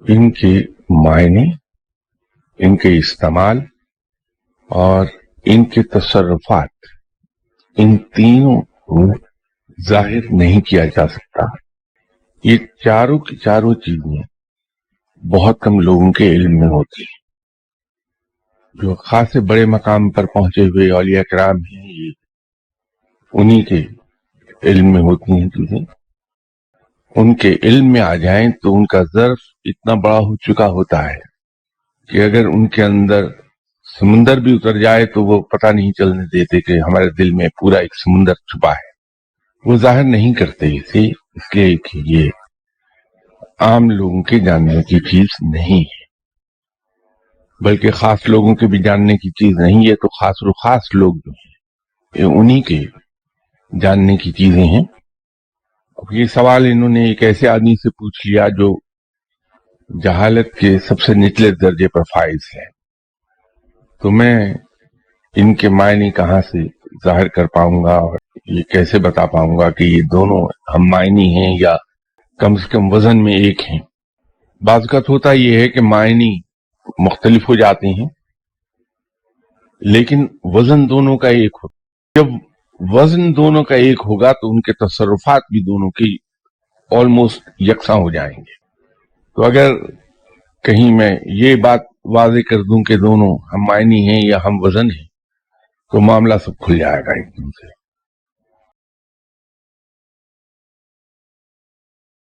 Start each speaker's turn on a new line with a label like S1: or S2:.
S1: ان کے معنی، ان کے استعمال اور ان کے تصرفات، ان تینوں کو ظاہر نہیں کیا جا سکتا۔ یہ چاروں کی چاروں چیزیں بہت کم لوگوں کے علم میں ہوتی ہیں۔ جو خاصے بڑے مقام پر پہنچے ہوئے اولیاء کرام ہیں، یہ انہی کے علم میں ہوتی ہیں چیزیں۔ ان کے علم میں آ جائیں تو ان کا ظرف اتنا بڑا ہو چکا ہوتا ہے کہ اگر ان کے اندر سمندر بھی اتر جائے تو وہ پتہ نہیں چلنے دیتے کہ ہمارے دل میں پورا ایک سمندر چھپا ہے۔ وہ ظاہر نہیں کرتے اسے، اس لیے کہ یہ عام لوگوں کے جاننے کی چیز نہیں ہے، بلکہ خاص لوگوں کے بھی جاننے کی چیز نہیں، یہ تو خاص و خاص لوگ جو ہیں یہ انہی کے جاننے کی چیزیں ہیں۔ اب یہ سوال انہوں نے ایک ایسے آدمی سے پوچھ لیا جو جہالت کے سب سے نچلے درجے پر فائز ہے، تو میں ان کے معنی کہاں سے ظاہر کر پاؤں گا اور یہ کیسے بتا پاؤں گا کہ یہ دونوں ہم معنی ہیں یا کم سے کم وزن میں ایک ہیں۔ بعض اوقات ہوتا یہ ہے کہ معنی مختلف ہو جاتے ہیں لیکن وزن دونوں کا ایک ہو۔ جب وزن دونوں کا ایک ہوگا تو ان کے تصرفات بھی دونوں کی آلموسٹ یکساں ہو جائیں گے۔ تو اگر کہیں میں یہ بات واضح کر دوں کہ دونوں ہم معنی ہیں یا ہم وزن ہیں تو معاملہ سب کھل جائے گا ایک دم سے۔